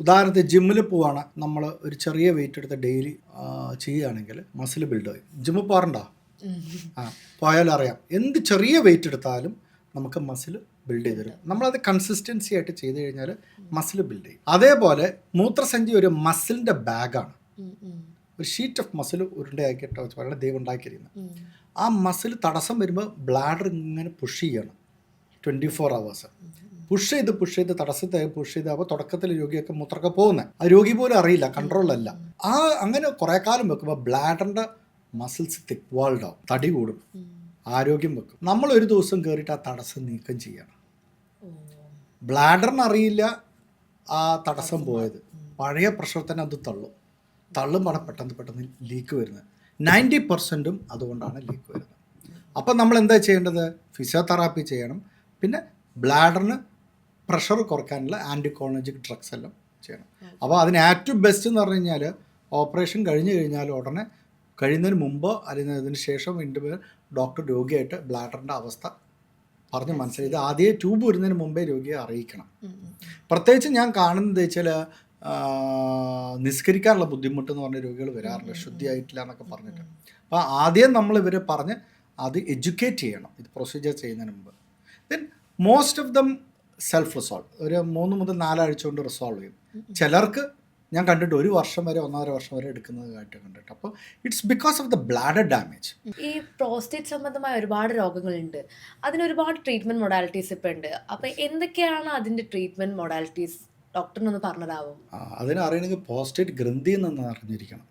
ഉദാഹരണത്തിന് ജിമ്മിൽ പോവാണ്, നമ്മൾ ഒരു ചെറിയ വെയിറ്റ് എടുത്ത് ഡെയിലി ചെയ്യുകയാണെങ്കിൽ മസിൽ ബിൽഡ് ചെയ്യും. ജിമ്മിൽ പോകാറുണ്ടോ? പോയാലറിയാം, എന്ത് ചെറിയ വെയിറ്റ് എടുത്താലും നമുക്ക് മസിൽ ബിൽഡ് ചെയ്ത് തരും. നമ്മളത് കൺസിസ്റ്റൻസി ആയിട്ട് ചെയ്ത് കഴിഞ്ഞാൽ മസിൽ ബിൽഡ് ചെയ്യും. അതേപോലെ മൂത്രസഞ്ചി ഒരു മസിലിൻ്റെ ബാഗാണ്. ഒരു ഷീറ്റ് ഓഫ് മസിൽ ഉരുണ്ടയാക്കിയിട്ട് വളരെ ദൈവം ഉണ്ടാക്കിയിരിക്കുന്നത്. ആ മസിൽ തടസ്സം വരുമ്പോൾ ബ്ലാഡർ ഇങ്ങനെ പുഷ് ചെയ്യണം 24 hours. പുഷ് ചെയ്ത് തടസ്സത്തെ പുഷ് ചെയ്ത്. അപ്പോൾ തുടക്കത്തിൽ രോഗിയൊക്കെ മൂത്രമൊക്കെ പോകുന്നത് ആ രോഗി പോലും അറിയില്ല, കൺട്രോളല്ല. അങ്ങനെ കുറേ കാലം വെക്കുമ്പോൾ ബ്ലാഡറിൻ്റെ മസിൽസ് തിക്ക് വാൾഡ് ആവും, തടി കൂടും, ആരോഗ്യം വെക്കും. നമ്മൾ ഒരു ദിവസം കയറിയിട്ട് ആ തടസ്സം നീക്കം ചെയ്യണം. ബ്ലാഡറിനറിയില്ല ആ തടസ്സം പോയത്, പഴയ പ്രഷർ തന്നെ അത് തള്ളുമ്പോൾ പെട്ടെന്ന് ലീക്ക് വരുന്നത്. 90% അതുകൊണ്ടാണ് ലീക്ക് വരുന്നത്. അപ്പം നമ്മൾ എന്താ ചെയ്യേണ്ടത്? ഫിസിയോതെറാപ്പി ചെയ്യണം. പിന്നെ ബ്ലാഡറിന് പ്രഷർ കുറയ്ക്കാനുള്ള ആൻറ്റിക്കോളജിക് ഡ്രഗ്സ് എല്ലാം ചെയ്യണം. അപ്പോൾ അതിന് ഏറ്റവും ബെസ്റ്റ് എന്ന് പറഞ്ഞു കഴിഞ്ഞാൽ ഓപ്പറേഷൻ കഴിഞ്ഞ് കഴിഞ്ഞാൽ ഉടനെ കഴിയുന്നതിന് മുമ്പോ അല്ലെങ്കിൽ അതിന് ശേഷം വീണ്ടും ഡോക്ടർ രോഗിയായിട്ട് ബ്ലാഡറിൻ്റെ അവസ്ഥ പറഞ്ഞ് മനസ്സിലായി ആദ്യമേ ട്യൂബ് വരുന്നതിന് മുമ്പേ രോഗിയെ അറിയിക്കണം. പ്രത്യേകിച്ച് ഞാൻ കാണുന്നത് വെച്ചാൽ നിസ്കരിക്കാനുള്ള ബുദ്ധിമുട്ട് എന്ന് പറഞ്ഞ രോഗികൾ വരാറുണ്ട്, ശുദ്ധിയായിട്ടില്ല എന്നൊക്കെ പറഞ്ഞിട്ട്. അപ്പോൾ ആദ്യം നമ്മൾ ഇവരെ പറഞ്ഞ് അത് എഡ്യൂക്കേറ്റ് ചെയ്യണം ഇത് പ്രൊസീജിയർ ചെയ്യുന്നതിന് മുമ്പ്. Then most of them self resolve, ഒരു 3 മുതൽ 4 ആഴ്ച കൊണ്ട് റിസോൾവ് ചെയ്യും. ചിലർക്ക് ഞാൻ കണ്ടിട്ട് 1 വർഷം വരെ 1.5 വർഷം വരെ എടുക്കുന്നതായിട്ട് കണ്ടിട്ട്. അപ്പോൾ it's because of the bladder damage. ഈ പ്രോസ്റ്റേറ്റ് സംബന്ധമായ ഒരുപാട് രോഗങ്ങളുണ്ട്, അതിന് ഒരുപാട് ട്രീറ്റ്മെന്റ് മൊഡാലിറ്റീസ് ഇപ്പം ഉണ്ട്. അപ്പം എന്തൊക്കെയാണ് അതിൻ്റെ ട്രീറ്റ്മെന്റ് മൊഡാലിറ്റീസ്? ഡോക്ടറിനൊന്ന് പറഞ്ഞതാവും. അതിന് അറിയണമെങ്കിൽ പ്രോസ്റ്റേറ്റ് ഗ്രന്ഥി എന്ന് അറിഞ്ഞിരിക്കണം.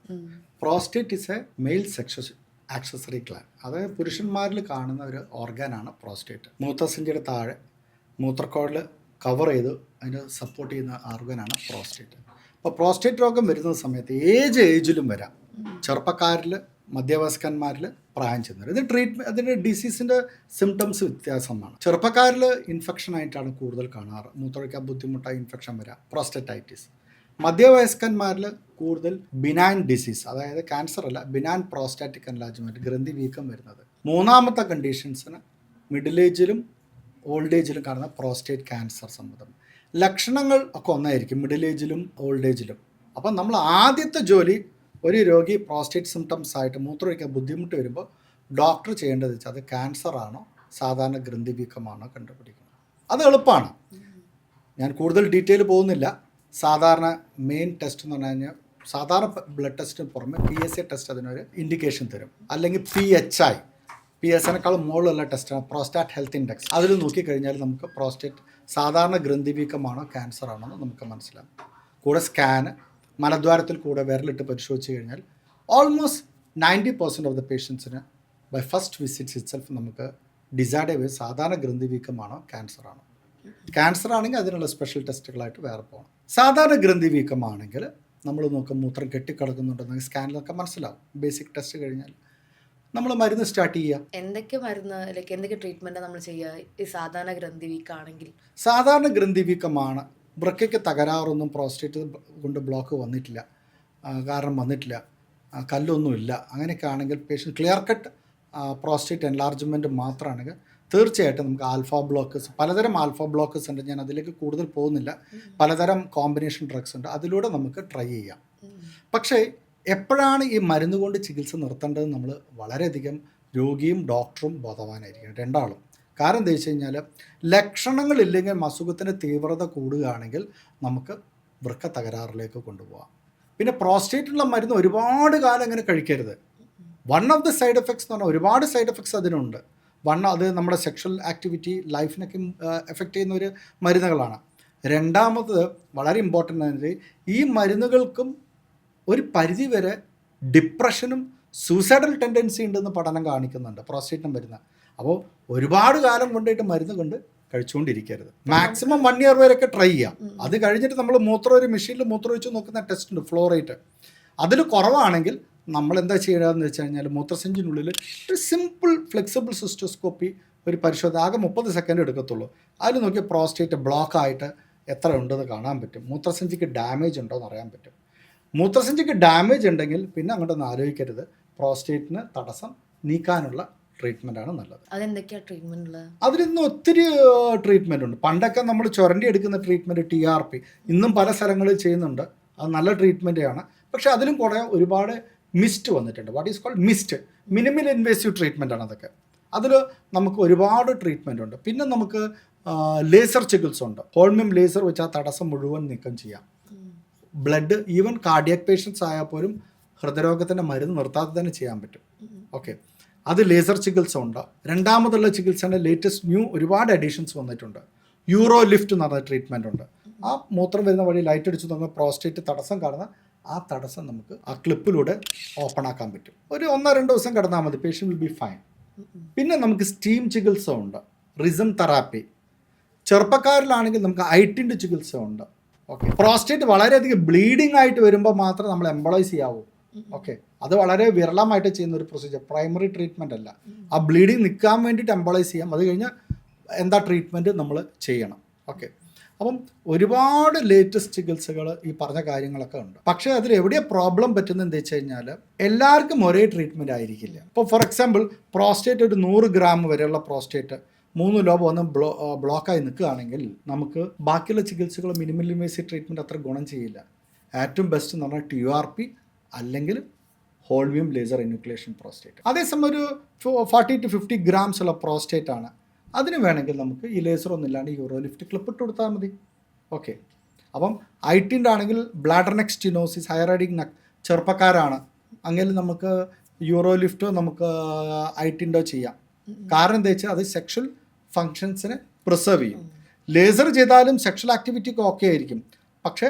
Prostate is A male sex accessory gland. അതായത് പുരുഷന്മാരിൽ കാണുന്ന ഒരു ഓർഗാനാണ് പ്രോസ്റ്റേറ്റ്. മൂത്രസഞ്ചിയുടെ താഴെ മൂത്രക്കോടിൽ കവർ ചെയ്ത് അതിന് സപ്പോർട്ട് ചെയ്യുന്ന ഓർഗനാണ് പ്രോസ്റ്റേറ്റ്. അപ്പോൾ പ്രോസ്റ്റേറ്റ് രോഗം വരുന്ന സമയത്ത് ഏജിലും വരാം. ചെറുപ്പക്കാരിൽ, മധ്യവയസ്കന്മാരിൽ, പ്രായം ചെന്നവർ. ഇത് ട്രീറ്റ്മെൻറ്റ് അതിൻ്റെ ഡിസീസിൻ്റെ സിംറ്റംസ് വ്യത്യാസമാണ്. ചെറുപ്പക്കാരിൽ ഇൻഫെക്ഷൻ ആയിട്ടാണ് കൂടുതൽ കാണാറ്, മൂത്രമൊഴിക്കാൻ ബുദ്ധിമുട്ടായി ഇൻഫെക്ഷൻ വരാം, പ്രോസ്റ്റേറ്റൈറ്റിസ്. മധ്യവയസ്കന്മാരിൽ കൂടുതൽ ബിനാൻ ഡിസീസ്, അതായത് ക്യാൻസർ അല്ല, ബിനാൻ പ്രോസ്റ്റാറ്റിക് എൻലാർജ്മെൻറ്റ്, ഗ്രന്ഥി വീക്കം വരുന്നത്. മൂന്നാമത്തെ കണ്ടീഷൻസിന് മിഡിൽ ഏജിലും ഓൾഡ് ഏജിലും കാണുന്ന പ്രോസ്റ്റേറ്റ് ക്യാൻസർ സംബന്ധം ലക്ഷണങ്ങൾ ഒക്കെ ഒന്നായിരിക്കും മിഡിൽ ഏജിലും ഓൾഡ് ഏജിലും. അപ്പം നമ്മൾ ആദ്യത്തെ ജോലി, ഒരു രോഗി പ്രോസ്റ്റേറ്റ് സിംറ്റംസ് ആയിട്ട് മൂത്രമൊഴിക്കാൻ ബുദ്ധിമുട്ട് വരുമ്പോൾ ഡോക്ടർ ചെയ്യേണ്ടത് വെച്ചാൽ അത് ക്യാൻസർ ആണോ സാധാരണ ഗ്രന്ഥി വീക്കമാണോ കണ്ടുപിടിക്കുന്നത്. അത് എളുപ്പമാണ്, ഞാൻ കൂടുതൽ ഡീറ്റെയിൽ പോകുന്നില്ല. സാധാരണ മെയിൻ ടെസ്റ്റ് എന്ന് പറഞ്ഞു കഴിഞ്ഞാൽ സാധാരണ ബ്ലഡ് ടെസ്റ്റിന് പുറമെ PSA ടെസ്റ്റ് അതിനൊരു ഇൻഡിക്കേഷൻ തരും. അല്ലെങ്കിൽ PSAനേക്കാളും മുകളിലുള്ള ടെസ്റ്റാണ് പ്രോസ്റ്റാറ്റ് ഹെൽത്ത് ഇൻഡെക്സ്. അതിൽ നോക്കിക്കഴിഞ്ഞാൽ നമുക്ക് പ്രോസ്റ്റേറ്റ് സാധാരണ ഗ്രന്ഥി വീക്കമാണോ ക്യാൻസർ ആണോ എന്ന് നമുക്ക് മനസ്സിലാവും. കൂടെ സ്കാന്, മലദ്വാരത്തിൽ കൂടെ വിരലിട്ട് പരിശോധിച്ച് കഴിഞ്ഞാൽ ഓൾമോസ്റ്റ് 90% ഓഫ് ദ പേഷ്യൻസിന് ബൈ ഫസ്റ്റ് വിസിറ്റ്സ് ഇറ്റ്സെൽഫ് നമുക്ക് ഡിസൈഡ് ചെയ്ത് സാധാരണ ഗ്രന്ഥി വീക്കമാണോ ക്യാൻസർ ആണോ. ക്യാൻസർ ആണെങ്കിൽ അതിനുള്ള സ്പെഷ്യൽ ടെസ്റ്റുകളായിട്ട് വേറെ പോകണം. സാധാരണ ഗ്രന്ഥി വീക്കമാണെങ്കിൽ നമ്മൾ നോക്കും മൂത്രം കെട്ടിക്കിടക്കുന്നുണ്ടെന്നെങ്കിൽ സ്കാനിലൊക്കെ മനസ്സിലാവും. ബേസിക് ടെസ്റ്റ് കഴിഞ്ഞാൽ നമ്മൾ മരുന്ന് സ്റ്റാർട്ട് ചെയ്യുക. എന്തൊക്കെ മരുന്ന്, എന്തൊക്കെ ട്രീറ്റ്മെന്റ് നമ്മൾ ചെയ്യുക ഈ സാധാരണ ഗ്രന്ഥി വീക്കാണെങ്കിൽ? സാധാരണ ഗ്രന്ഥി വീക്കമാണ്, വൃക്കയ്ക്ക് തകരാറൊന്നും പ്രോസ്റ്റേറ്റ് കൊണ്ട് ബ്ലോക്ക് വന്നിട്ടില്ല, കാരണം വന്നിട്ടില്ല, കല്ലൊന്നുമില്ല, അങ്ങനെയൊക്കെ ആണെങ്കിൽ patient clear cut prostate enlargement മാത്രമാണെങ്കിൽ തീർച്ചയായിട്ടും നമുക്ക് പലതരം ആൽഫ ബ്ലോക്കേഴ്സ് ഉണ്ട്. ഞാൻ അതിലേക്ക് കൂടുതൽ പോകുന്നില്ല. പലതരം കോമ്പിനേഷൻ ഡ്രഗ്സ് ഉണ്ട്, അതിലൂടെ നമുക്ക് ട്രൈ ചെയ്യാം. പക്ഷേ എപ്പോഴാണ് ഈ മരുന്ന് കൊണ്ട് ചികിത്സ നിർത്തേണ്ടത് നമ്മൾ വളരെയധികം രോഗിയും ഡോക്ടറും ബോധവാനായിരിക്കണം, രണ്ടാളും. കാരണം എന്താ വെച്ച് കഴിഞ്ഞാൽ ലക്ഷണങ്ങളില്ലെങ്കിൽ അസുഖത്തിൻ്റെ തീവ്രത കൂടുകയാണെങ്കിൽ നമുക്ക് വൃക്ക തകരാറിലേക്ക് കൊണ്ടുപോകാം. പിന്നെ പ്രോസ്റ്റേറ്റിനുള്ള മരുന്ന് ഒരുപാട് കാലം അങ്ങനെ കഴിക്കരുത്. One of the side effects എന്ന് പറഞ്ഞാൽ ഒരുപാട് സൈഡ് എഫക്ട്സ് അതിനുണ്ട്. അത് നമ്മുടെ സെക്ഷൽ ആക്ടിവിറ്റി ലൈഫിനൊക്കെ എഫക്റ്റ് ചെയ്യുന്ന ഒരു മരുന്നുകളാണ്. രണ്ടാമത് വളരെ ഇമ്പോർട്ടൻ്റ് ആണ്, ഈ മരുന്നുകൾക്കും ഒരു പരിധിവരെ ഡിപ്രഷനും സൂസൈഡൽ ടെൻഡൻസി ഉണ്ടെന്ന് പഠനം കാണിക്കുന്നുണ്ട് പ്രോസ്റ്റേറ്റിന് മരുന്ന്. അപ്പോൾ ഒരുപാട് കാലം കൊണ്ടായിട്ട് മരുന്ന് കൊണ്ട് കഴിച്ചുകൊണ്ടിരിക്കരുത്. മാക്സിമം 1 year വരെയൊക്കെ ട്രൈ ചെയ്യാം. അത് കഴിഞ്ഞിട്ട് നമ്മൾ ഒരു മെഷീനിൽ മൂത്രമൊഴിച്ച് നോക്കുന്ന ടെസ്റ്റ് ഉണ്ട്, ഫ്ലോ റേറ്റ്. അതിൽ കുറവാണെങ്കിൽ നമ്മൾ എന്താ ചെയ്യുകയെന്ന് വെച്ച് കഴിഞ്ഞാൽ മൂത്രസഞ്ചിനുള്ളിൽ ഒരു സിമ്പിൾ ഫ്ലെക്സിബിൾ സിസ്റ്റോസ്കോപ്പി ഒരു പരിശോധന, ആകെ 30 സെക്കൻഡ് എടുക്കത്തുള്ളൂ. അതിൽ നോക്കി പ്രോസ്റ്റേറ്റ് ബ്ലോക്കായിട്ട് എത്ര ഉണ്ടെന്ന് കാണാൻ പറ്റും, മൂത്രസഞ്ചിക്ക് ഡാമേജ് ഉണ്ടോ എന്ന് അറിയാൻ പറ്റും. മൂത്രസഞ്ചിക്ക് ഡാമേജ് ഉണ്ടെങ്കിൽ പിന്നെ അങ്ങോട്ടൊന്നും ആലോചിക്കരുത്, പ്രോസ്റ്റേറ്റിന് തടസ്സം നീക്കാനുള്ള ട്രീറ്റ്മെൻറ്റാണ് നല്ലത്. അതെന്തൊക്കെയാണ് ട്രീറ്റ്മെന്റ് ഉള്ളത്? അതിലിന്ന് ഒത്തിരി ട്രീറ്റ്മെൻ്റ് ഉണ്ട്. പണ്ടൊക്കെ നമ്മൾ ചുരണ്ടി എടുക്കുന്ന ട്രീറ്റ്മെൻറ്റ് TRP ഇന്നും പല സ്ഥലങ്ങളിൽ ചെയ്യുന്നുണ്ട്. അത് നല്ല ട്രീറ്റ്മെൻറ്റാണ്. പക്ഷേ അതിലും കൂടെ ഒരുപാട് മിസ്റ്റ് വന്നിട്ടുണ്ട്. What is called mist, minimal invasive treatment ആണ് അതൊക്കെ. അതിൽ നമുക്ക് ഒരുപാട് ട്രീറ്റ്മെൻ്റ് ഉണ്ട്. പിന്നെ നമുക്ക് ലേസർ ചികിത്സ ഉണ്ട്. ഹോൾമിയം ലേസർ വെച്ച് ആ തടസ്സം മുഴുവൻ നീക്കം ചെയ്യാം. ബ്ലഡ് ഈവൻ കാർഡിയാക് പേഷ്യൻസ് ആയാൽ പോലും ഹൃദയരോഗത്തിൻ്റെ മരുന്ന് നിർത്താതെ തന്നെ ചെയ്യാൻ പറ്റും. ഓക്കെ, അത് ലേസർ ചികിത്സ ഉണ്ട്. രണ്ടാമതുള്ള ചികിത്സയുടെ ലേറ്റസ്റ്റ് ന്യൂ ഒരുപാട് അഡീഷൻസ് വന്നിട്ടുണ്ട്. യൂറോ ലിഫ്റ്റ് എന്ന് പറഞ്ഞ ട്രീറ്റ്മെൻ്റ് ഉണ്ട്. ആ മൂത്രം വരുന്ന വഴി ലൈറ്റ് അടിച്ച് നോക്കുമ്പോൾ പ്രോസ്റ്റേറ്റ് തടസ്സം കാണുന്ന ആ തടസ്സം നമുക്ക് ആ ക്ലിപ്പിലൂടെ ഓപ്പൺ ആക്കാൻ പറ്റും. ഒരു 1-2 ദിവസം കിടന്നാൽ മതി, പേഷ്യൻ്റ് വിൽ ബി ഫൈൻ. പിന്നെ നമുക്ക് സ്റ്റീം ചികിത്സ ഉണ്ട്, റിസം തെറാപ്പി. ചെറുപ്പക്കാരിലാണെങ്കിൽ നമുക്ക് ഐറ്റിൻ്റെ ചികിത്സ ഉണ്ട്. ഓക്കെ, പ്രോസ്റ്റേറ്റ് വളരെയധികം ബ്ലീഡിംഗ് ആയിട്ട് വരുമ്പോൾ മാത്രം നമ്മൾ എംബോളൈസ് ചെയ്യാവൂ. ഓക്കെ, അത് വളരെ വിരളമായിട്ട് ചെയ്യുന്ന ഒരു പ്രൊസീജിയർ, പ്രൈമറി ട്രീറ്റ്മെൻ്റ് അല്ല. ആ ബ്ലീഡിങ് നിൽക്കാൻ വേണ്ടിയിട്ട് എംബോളൈസ് ചെയ്യാം. അത് കഴിഞ്ഞാൽ എന്താ ട്രീറ്റ്മെൻറ്റ് നമ്മൾ ചെയ്യണം. ഓക്കെ, അപ്പം ഒരുപാട് ലേറ്റസ്റ്റ് ചികിത്സകൾ ഈ പറഞ്ഞ കാര്യങ്ങളൊക്കെ ഉണ്ട്. പക്ഷേ അതിൽ എവിടെയാണ് പ്രോബ്ലം പറ്റുന്നത് എന്താ വെച്ച് കഴിഞ്ഞാൽ എല്ലാവർക്കും ഒരേ ട്രീറ്റ്മെൻറ്റ് ആയിരിക്കില്ല. ഇപ്പോൾ ഫോർ എക്സാമ്പിൾ പ്രോസ്റ്റേറ്റ് ഒരു 100 ഗ്രാം വരെയുള്ള പ്രോസ്റ്റേറ്റ് 3 ലോബ് വന്ന് ബ്ലോക്കായി നിൽക്കുകയാണെങ്കിൽ നമുക്ക് ബാക്കിയുള്ള ചികിത്സകൾ മിനിമൽ ഇൻവേസീവ് ട്രീറ്റ്മെൻറ്റ് അത്ര ഗുണം ചെയ്യില്ല. ഏറ്റവും ബെസ്റ്റ് എന്ന് പറഞ്ഞാൽ TRP അല്ലെങ്കിൽ ഹോൾവിയം ലേസർ എന്യൂക്ലിയേഷൻ പ്രോസ്റ്റേറ്റ്. അതേസമയം ഒരു 40 to 50 ഗ്രാംസ് ഉള്ള പ്രോസ്റ്റേറ്റ് ആണ്, അതിന് വേണമെങ്കിൽ നമുക്ക് ഈ ലേസർ ഒന്നും ഇല്ലാണ്ട് യൂറോ ലിഫ്റ്റ് ക്ലിപ്പ് ഇട്ട് കൊടുത്താൽ മതി. ഓക്കെ, അപ്പം ഐറ്റിൻ്റെ ആണെങ്കിൽ ബ്ലാഡർ നെക്ക് സ്റ്റിനോസിസ്, ഹൈറൈഡിക് നെക്ക്, ചെറുപ്പക്കാരാണ് അങ്ങനെ നമുക്ക് യൂറോ ലിഫ്റ്റോ നമുക്ക് ഐറ്റിൻ്റോ ചെയ്യാം. കാരണം എന്താ വെച്ചാൽ അത് സെക്ഷൽ ഫങ്ഷൻസിനെ പ്രിസർവ് ചെയ്യും. ലേസർ ചെയ്താലും സെക്ഷൽ ആക്ടിവിറ്റിക്ക് ഓക്കെ ആയിരിക്കും, പക്ഷേ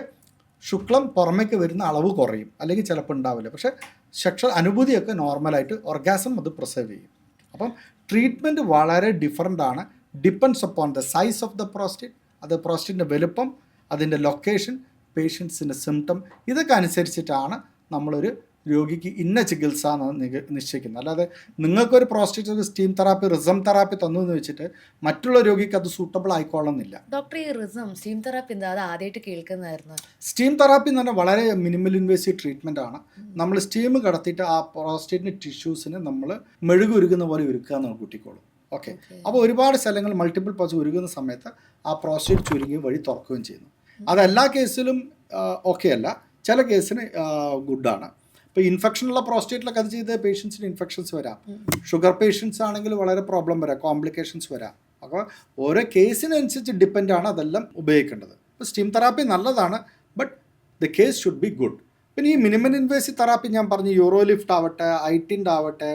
ശുക്ലം പുറമേക്ക് വരുന്ന അളവ് കുറയും, അല്ലെങ്കിൽ ചിലപ്പോൾ ഉണ്ടാവില്ല. പക്ഷേ സെക്ഷൽ അനുഭൂതിയൊക്കെ നോർമലായിട്ട് ഓർഗാസം അത് പ്രിസർവ് ചെയ്യും. അപ്പം ട്രീറ്റ്മെൻറ്റ് വളരെ ഡിഫറൻ്റ് ആണ്, depends upon the size of the prostate, അത് പ്രോസ്റ്റേറ്റിൻ്റെ വലുപ്പം, അതിൻ്റെ ലൊക്കേഷൻ, പേഷ്യൻസിൻ്റെ സിംറ്റം, ഇതൊക്കെ അനുസരിച്ചിട്ടാണ് നമ്മളൊരു രോഗിക്ക് ഇന്ന ചികിത്സ നിശ്ചയിക്കുന്നത്. അല്ലാതെ നിങ്ങൾക്കൊരു prostate steam therapy, rhizome therapy തന്നു എന്ന് വെച്ചിട്ട് മറ്റുള്ള രോഗിക്ക് അത് സൂട്ടബിൾ ആയിക്കൊള്ളുന്നില്ല. ഡോക്ടർ, ഈ റിസം സ്റ്റീം തെറാപ്പി എന്താ? അത് ആദ്യമായിട്ട് കേൾക്കുന്നതായിരുന്നു. സ്റ്റീം തെറാപ്പി എന്ന് പറഞ്ഞാൽ വളരെ മിനിമൽ ഇൻവേസീവ് ട്രീറ്റ്മെൻ്റ് ആണ്. നമ്മൾ സ്റ്റീം കടത്തിയിട്ട് ആ പ്രോസ്റ്റേറ്റിൻ്റെ ടിഷ്യൂസിന് നമ്മൾ മെഴുകുരുക്കുന്ന പോലെ ഉരുക്കുക എന്നാണ് കുട്ടിക്കോളും. ഓക്കെ, അപ്പോൾ ഒരുപാട് സ്ഥലങ്ങൾ മൾട്ടിപ്പിൾ പൾസ് ഉരുകുന്ന സമയത്ത് ആ പ്രോസ്റ്റേറ്റ് ചുരുങ്ങുകയും വഴി തുറക്കുകയും ചെയ്യുന്നു. അത് എല്ലാ കേസിലും ഓക്കെ അല്ല, ചില കേസിന് ഗുഡാണ്. ഇപ്പോൾ ഇൻഫെക്ഷനുള്ള പ്രോസ്റ്റേറ്റിലൊക്കെ അത് ചെയ്ത് പേഷ്യൻസിന് ഇൻഫെക്ഷൻസ് വരാം. ഷുഗർ പേഷ്യൻസ് ആണെങ്കിൽ വളരെ പ്രോബ്ലം വരാം, കോംപ്ലിക്കേഷൻസ് വരാം. അപ്പോൾ ഓരോ കേസിനനുസരിച്ച് ഡിപ്പെൻഡാണ് അതെല്ലാം ഉപയോഗിക്കേണ്ടത്. ഇപ്പോൾ സ്റ്റീം തെറാപ്പി നല്ലതാണ്, but the case should be good. പിന്നെ ഈ മിനിമൽ ഇൻവേസീവ് തെറാപ്പി ഞാൻ പറഞ്ഞു, യൂറോ ലിഫ്റ്റ് ആവട്ടെ, ഐറ്റിൻ്റെ ആവട്ടെ,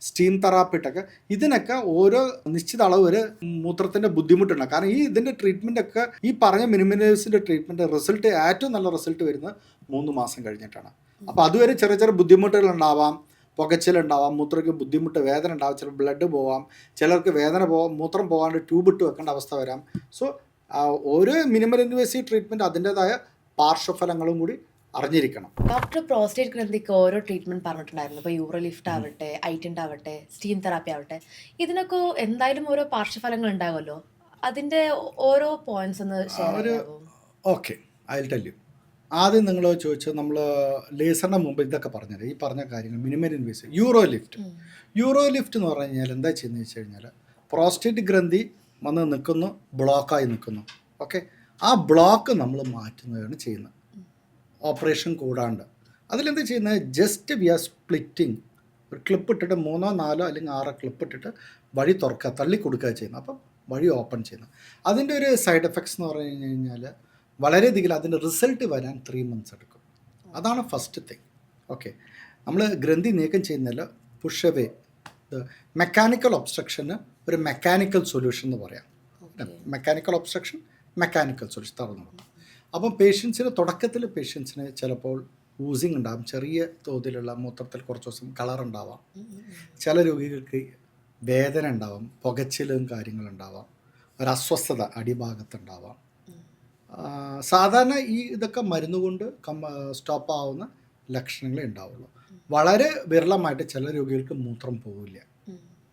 സ്റ്റീം തെറാപ്പിട്ടൊക്കെ, ഇതിനൊക്കെ ഓരോ നിശ്ചിത അളവ് വരെ മൂത്രത്തിൻ്റെ ബുദ്ധിമുട്ടുണ്ട്. കാരണം ഇതിൻ്റെ ട്രീറ്റ്മെൻറ്റൊക്കെ ഈ പറഞ്ഞ മിനിമൽ ഇൻവേസീവിൻ്റെ ട്രീറ്റ്മെൻറ്റ് റിസൾട്ട് ഏറ്റവും നല്ല റിസൾട്ട് വരുന്നത് 3 മാസം കഴിഞ്ഞിട്ടാണ്. അപ്പോൾ അതുവരെ ചെറിയ ചെറിയ ബുദ്ധിമുട്ടുകൾ ഉണ്ടാവാം, പുകച്ചിലുണ്ടാവാം, മൂത്രയ്ക്ക് ബുദ്ധിമുട്ട്, വേദന ഉണ്ടാവാം, ചിലപ്പോൾ ബ്ലഡ് പോവാം, ചിലർക്ക് വേദന പോവാം, മൂത്രം പോകാണ്ട് ട്യൂബ് ഇട്ട് വെക്കേണ്ട അവസ്ഥ വരാം. സോ ഓരോ മിനിമൽ ഇൻവേസീവ് ട്രീറ്റ്മെൻറ്റ് അതിൻ്റേതായ പാർശ്വഫലങ്ങളും കൂടി അറിഞ്ഞിരിക്കണം. ഡോക്ടർ പ്രോസ്റ്റേറ്റ് ഗ്രന്ഥിക്ക് ഓരോ ട്രീറ്റ്മെന്റ് പറഞ്ഞിട്ടുണ്ടായിരുന്നു. ഇപ്പോൾ യൂറോ ലിഫ്റ്റ് ആവട്ടെ, ഐറ്റിൻ്റെ ആവട്ടെ, സ്റ്റീം തെറാപ്പി ആവട്ടെ, ഇതിനൊക്കെ എന്തായാലും ഓരോ പാർശ്വഫലങ്ങൾ ഉണ്ടാകുമല്ലോ. അതിൻ്റെ ഓരോ പോയിന്റ്സ് ഒന്ന് ഷെയർ ചെയ്യാമോ? Okay, I will tell you. ആദ്യം നിങ്ങൾ ചോദിച്ചത് നമ്മൾ ലേസറിന് മുമ്പ് ഇതൊക്കെ പറഞ്ഞത് ഈ പറഞ്ഞ കാര്യങ്ങൾ minimal invasive euro lift. Euro lift എന്ന് പറഞ്ഞു കഴിഞ്ഞാൽ എന്താ ചെയ്യുന്നത് വെച്ച് കഴിഞ്ഞാൽ പ്രോസ്റ്റേറ്റ് ഗ്രന്ഥി വന്ന് നിൽക്കുന്നു, ബ്ലോക്കായി നിൽക്കുന്നു. ഓക്കെ, ആ ബ്ലോക്ക് നമ്മൾ മാറ്റുന്നതാണ് ചെയ്യുന്നത്, ഓപ്പറേഷൻ കൂടാണ്ട്. അതിലെന്താ ചെയ്യുന്നത്, ജസ്റ്റ് വി ആർ സ്പ്ലിറ്റിങ്, ഒരു ക്ലിപ്പ് ഇട്ടിട്ട് 3, 4 അല്ലെങ്കിൽ 6 ക്ലിപ്പ് ഇട്ടിട്ട് വഴി തുറക്കുക, തള്ളി കൊടുക്കുക ചെയ്യുന്നത്. അപ്പം വഴി ഓപ്പൺ ചെയ്യുന്നത്. അതിൻ്റെ ഒരു സൈഡ് എഫക്ട്സ് എന്ന് പറഞ്ഞു കഴിഞ്ഞാൽ വളരെയധികം അതിൻ്റെ റിസൾട്ട് വരാൻ 3 months എടുക്കും. അതാണ് ഫസ്റ്റ് തിങ്. ഓക്കെ, നമ്മൾ ഗ്രന്ഥി നീക്കം ചെയ്യുന്നില്ല, പുഷ് അവേ മെക്കാനിക്കൽ ഒബ്സ്ട്രക്ഷന് ഒരു മെക്കാനിക്കൽ സൊല്യൂഷൻ എന്ന് പറയാം. മെക്കാനിക്കൽ ഒബ്സ്ട്രക്ഷൻ, മെക്കാനിക്കൽ സൊല്യൂഷൻ തുറന്നു. അപ്പം പേഷ്യൻസിന് തുടക്കത്തിൽ പേഷ്യൻസിന് ചിലപ്പോൾ ഊസിങ് ഉണ്ടാകും, ചെറിയ തോതിലുള്ള മൂത്രത്തിൽ കുറച്ച് ദിവസം കളർ ഉണ്ടാവാം. ചില രോഗികൾക്ക് വേദന ഉണ്ടാവാം, പുകച്ചിലും കാര്യങ്ങളുണ്ടാവാം, ഒരു അസ്വസ്ഥത അടിഭാഗത്തുണ്ടാവാം. സാധാരണ ഇതൊക്കെ മരുന്ന് കൊണ്ട് സ്റ്റോപ്പ് ആവുന്ന ലക്ഷണങ്ങളേ ഉണ്ടാവുള്ളൂ. വളരെ വിരളമായിട്ട് ചില രോഗികൾക്ക് മൂത്രം പോവില്ല,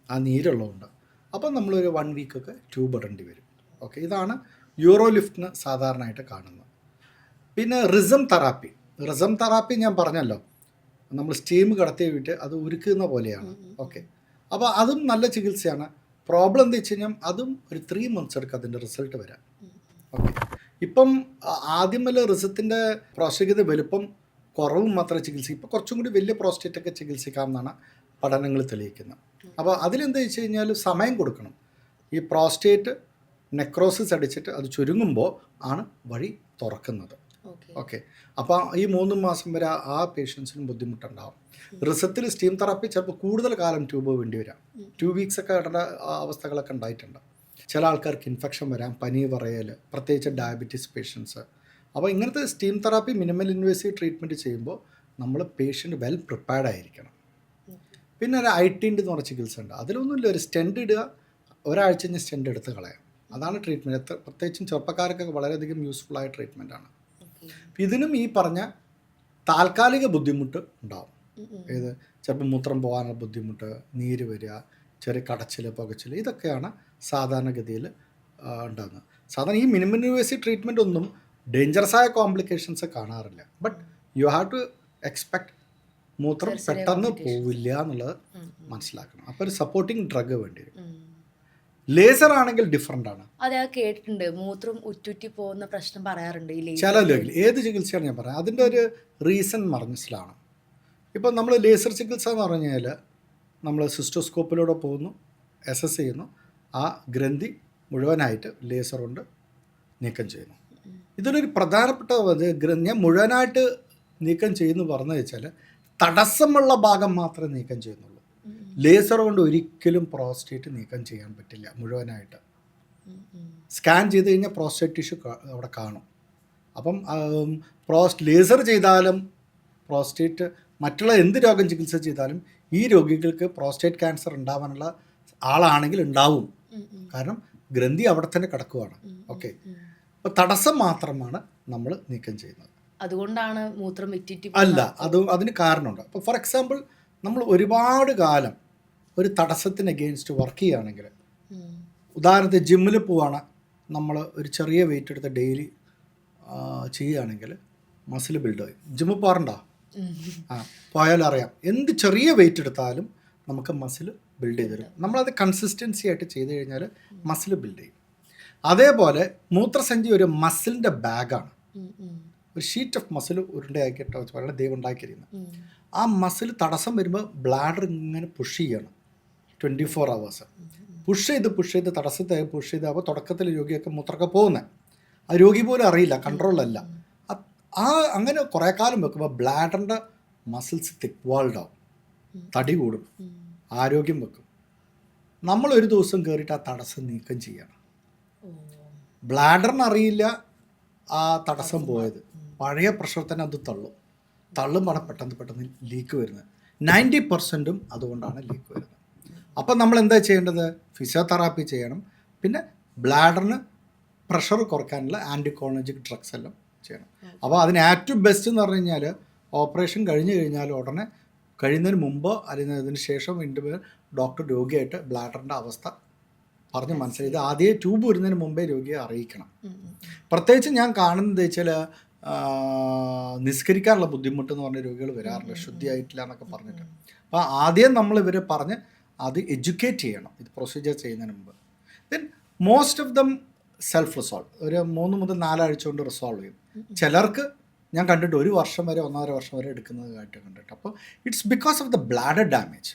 ആ നീരുള്ളതുകൊണ്ട്. അപ്പം നമ്മളൊരു 1 വീക്കൊക്കെ ട്യൂബ് ഇടേണ്ടി വരും. ഓക്കെ, ഇതാണ് യൂറോ ലിഫ്റ്റിന് സാധാരണയായിട്ട് കാണുന്നത്. പിന്നെ റിസം തെറാപ്പി ഞാൻ പറഞ്ഞല്ലോ, നമ്മൾ സ്റ്റീം കടത്തി വിട്ട് അത് ഉരുക്കുന്ന പോലെയാണ്. ഓക്കെ, അപ്പോൾ അതും നല്ല ചികിത്സയാണ്. പ്രോബ്ലം എന്താ വെച്ച് കഴിഞ്ഞാൽ അതും ഒരു 3 months എടുക്കും അതിൻ്റെ റിസൾട്ട് വരാൻ. ഓക്കെ, ഇപ്പം ആദ്യം വല്ല റിസത്തിൻ്റെ പ്രോസ്റ്റേറ്റിൻ്റെ വലുപ്പം കുറവും മാത്രമേ ചികിത്സിക്കും. ഇപ്പോൾ കുറച്ചും കൂടി വലിയ പ്രോസ്റ്റേറ്റൊക്കെ ചികിത്സിക്കാമെന്നാണ് പഠനങ്ങൾ തെളിയിക്കുന്നത്. അപ്പോൾ അതിലെന്താ വെച്ച് കഴിഞ്ഞാൽ സമയം കൊടുക്കണം. ഈ പ്രോസ്റ്റേറ്റ് നെക്രോസിസ് അടിച്ചിട്ട് അത് ചുരുങ്ങുമ്പോൾ ആണ് വഴി തുറക്കുന്നത്. ഓക്കെ, അപ്പോൾ ഈ 3 മാസം വരെ ആ പേഷ്യൻസിനും ബുദ്ധിമുട്ടുണ്ടാകും. റിസത്തിൽ സ്റ്റീം തെറാപ്പി ചിലപ്പോൾ കൂടുതൽ കാലം ട്യൂബ് വേണ്ടി വരാം. 2 weeks ഒക്കെ ഇടേണ്ട അവസ്ഥകളൊക്കെ ഉണ്ടായിട്ടുണ്ട്. ചില ആൾക്കാർക്ക് ഇൻഫെക്ഷൻ വരാം, പനി പറയൽ, പ്രത്യേകിച്ച് ഡയബറ്റീസ് പേഷ്യൻസ്. അപ്പോൾ ഇങ്ങനത്തെ steam therapy minimal invasive treatment ചെയ്യുമ്പോൾ നമ്മൾ പേഷ്യൻ്റ് വെൽ പ്രിപ്പയർഡ് ആയിരിക്കണം. പിന്നെ ഒരു ഐറ്റിൻ്റെ എന്ന് പറഞ്ഞ ചികിത്സ ഉണ്ട്. അതിലൊന്നുമില്ല, ഒരു സ്റ്റെൻഡ് ഇടുക, ഒരാഴ്ച കഴിഞ്ഞ് സ്റ്റെൻഡ് എടുത്ത് കളയാം. അതാണ് ട്രീറ്റ്മെൻറ്റ്. പ്രത്യേകിച്ചും ചെറുപ്പക്കാർക്കൊക്കെ വളരെയധികം യൂസ്ഫുള്ളായ ട്രീറ്റ്മെൻറ്റാണ്. ഇതിനും ഈ പറഞ്ഞ താൽക്കാലിക ബുദ്ധിമുട്ട് ഉണ്ടാവും. ഏത് ചിലപ്പോൾ മൂത്രം പോകാനുള്ള ബുദ്ധിമുട്ട്, നീര് വരിക, ചെറിയ കടച്ചിൽ, പുകച്ചിൽ, ഇതൊക്കെയാണ് സാധാരണഗതിയിൽ ഉണ്ടാകുന്നത്. സാധാരണ ഈ മിനിമം ഇൻവേസീവ് ട്രീറ്റ്മെൻ്റ് ഒന്നും ഡേഞ്ചറസ് ആയ കോംപ്ലിക്കേഷൻസ് കാണാറില്ല. But you have to expect മൂത്രം പെട്ടെന്ന് പോവില്ല എന്നുള്ളത് മനസ്സിലാക്കണം. അപ്പോൾ ഒരു സപ്പോർട്ടിങ് ഡ്രഗ് വേണ്ടി വരും. ലേസർ ആണെങ്കിൽ ഡിഫറെൻ്റ് ആണ്. അതെ, കേട്ടിട്ടുണ്ട്, മൂത്രം ഉറ്റുറ്റി പോകുന്ന പ്രശ്നം പറയാറുണ്ട്. ചില ലേഖയിൽ ഏത് ചികിത്സയാണ് ഞാൻ പറയാം, അതിൻ്റെ ഒരു റീസൺ മനസ്സിലാണ്. ഇപ്പോൾ നമ്മൾ ലേസർ ചികിത്സ എന്ന് പറഞ്ഞു കഴിഞ്ഞാൽ നമ്മൾ സിസ്റ്റോസ്കോപ്പിലൂടെ പോകുന്നു, അസസ് ചെയ്യുന്നു, ആ ഗ്രന്ഥി മുഴുവനായിട്ട് ലേസർ കൊണ്ട് നീക്കം ചെയ്യുന്നു. ഇതിലൊരു പ്രധാനപ്പെട്ട ഞാൻ മുഴുവനായിട്ട് നീക്കം ചെയ്യുന്നു പറഞ്ഞു വെച്ചാൽ തടസ്സമുള്ള ഭാഗം മാത്രമേ നീക്കം ചെയ്യുന്നുള്ളൂ. ലേസർ കൊണ്ട് ഒരിക്കലും പ്രോസ്റ്റേറ്റ് നീക്കം ചെയ്യാൻ പറ്റില്ല മുഴുവനായിട്ട്. സ്കാൻ ചെയ്ത് കഴിഞ്ഞാൽ പ്രോസ്റ്റേറ്റ് ടിഷ്യൂ അവിടെ കാണും. അപ്പം ലേസർ ചെയ്താലും പ്രോസ്റ്റേറ്റ് മറ്റുള്ള എന്ത് രോഗം ചികിത്സ ചെയ്താലും ഈ രോഗികൾക്ക് പ്രോസ്റ്റേറ്റ് ക്യാൻസർ ഉണ്ടാവാനുള്ള ആളാണെങ്കിൽ ഉണ്ടാവും. കാരണം ഗ്രന്ഥി അവിടെ തന്നെ കിടക്കുവാണ്. ഓക്കെ, അപ്പോൾ തടസ്സം മാത്രമാണ് നമ്മൾ നീക്കം ചെയ്യുന്നത്. അതുകൊണ്ടാണ് മൂത്രം അല്ല, അതിന് കാരണമുണ്ട്. അപ്പോൾ ഫോർ എക്സാമ്പിൾ നമ്മൾ ഒരുപാട് കാലം ഒരു തടസ്സത്തിന് അഗെയിൻസ്റ്റ് വർക്ക് ചെയ്യുകയാണെങ്കിൽ, ഉദാഹരണത്തിന് ജിമ്മിൽ പോവാണ്, നമ്മൾ ഒരു ചെറിയ വെയിറ്റ് എടുത്ത് ഡെയിലി ചെയ്യുകയാണെങ്കിൽ മസിൽ ബിൽഡ് ചെയ്യും. ജിമ്മിൽ പോകാറുണ്ടോ? പോയാലറിയാം, എന്ത് ചെറിയ വെയിറ്റ് എടുത്താലും നമുക്ക് മസിൽ ബിൽഡ് ചെയ്ത് തരും. നമ്മളത് കൺസിസ്റ്റൻസി ആയിട്ട് ചെയ്ത് കഴിഞ്ഞാൽ മസിൽ ബിൽഡ് ചെയ്യും. അതേപോലെ മൂത്രസഞ്ചി ഒരു മസിലിൻ്റെ ബാഗാണ്. ഒരു ഷീറ്റ് ഓഫ് മസിൽ ഉരുണ്ടയാക്കിയിട്ട് വളരെ ദൈവം ഉണ്ടാക്കിയിരിക്കുന്നത്. ആ മസിൽ തടസ്സം വരുമ്പോൾ ബ്ലാഡർ ഇങ്ങനെ പുഷ് ചെയ്യണം 24 hours. പുഷ് ചെയ്ത് തടസ്സത്തെ പുഷ് ചെയ്ത് അപ്പോൾ തുടക്കത്തിൽ രോഗിയൊക്കെ മൂത്രമൊക്കെ പോകുന്നത് ആ രോഗി പോലും അറിയില്ല, കൺട്രോളല്ല. അങ്ങനെ കുറേ കാലം വെക്കുമ്പോൾ ബ്ലാഡറിൻ്റെ മസിൽസ് തിക്ക് വാൾഡ് ആവും, തടി കൂടും, ആരോഗ്യം വെക്കും. നമ്മളൊരു ദിവസം കയറിയിട്ട് ആ തടസ്സം നീക്കം ചെയ്യണം. ബ്ലാഡറിനറിയില്ല ആ തടസ്സം പോയത്, പഴയ പ്രഷർ തന്നെ അത് തള്ളുമാണ് പെട്ടെന്ന് ലീക്ക് വരുന്നത്. 90% അതുകൊണ്ടാണ് ലീക്ക് വരുന്നത്. അപ്പം നമ്മൾ എന്താ ചെയ്യേണ്ടത്? ഫിസിയോതെറാപ്പി ചെയ്യണം. പിന്നെ ബ്ലാഡറിന് പ്രഷർ കുറയ്ക്കാനുള്ള ആൻറ്റിക്കോളജിക് ഡ്രഗ്സ് എല്ലാം ചെയ്യണം. അപ്പോൾ അതിന് ഏറ്റവും ബെസ്റ്റ് എന്ന് പറഞ്ഞു കഴിഞ്ഞാൽ ഓപ്പറേഷൻ കഴിഞ്ഞ് കഴിഞ്ഞാൽ ഉടനെ കഴിയുന്നതിന് മുമ്പോ അല്ലെങ്കിൽ അതിന് ശേഷം വീണ്ടും ഡോക്ടർ രോഗിയായിട്ട് ബ്ലാഡറിൻ്റെ അവസ്ഥ പറഞ്ഞ് മനസ്സിലായി. ഇത് ആദ്യമേ ട്യൂബ് വരുന്നതിന് മുമ്പേ രോഗിയെ അറിയിക്കണം. പ്രത്യേകിച്ച് ഞാൻ കാണുന്നത് വെച്ചാൽ നിസ്കരിക്കാനുള്ള ബുദ്ധിമുട്ടെന്ന് പറഞ്ഞ രോഗികൾ വരാറുണ്ട്, ശുദ്ധിയായിട്ടില്ല എന്നൊക്കെ പറഞ്ഞിട്ട്. അപ്പോൾ ആദ്യം നമ്മൾ ഇവരെ പറഞ്ഞ് അത് എഡ്യൂക്കേറ്റ് ചെയ്യണം ഇത് പ്രൊസീജിയർ ചെയ്യുന്നതിന് മുമ്പ്. Then most of them self resolve, ഒരു 3 മുതൽ 4 ആഴ്ച കൊണ്ട് റിസോൾവ് ചെയ്യും. ചിലർക്ക് ഞാൻ കണ്ടിട്ട് 1 വർഷം വരെ 1.5 വർഷം വരെ എടുക്കുന്നതായിട്ട് കണ്ടിട്ട്. അപ്പോൾ it's because of the bladder damage.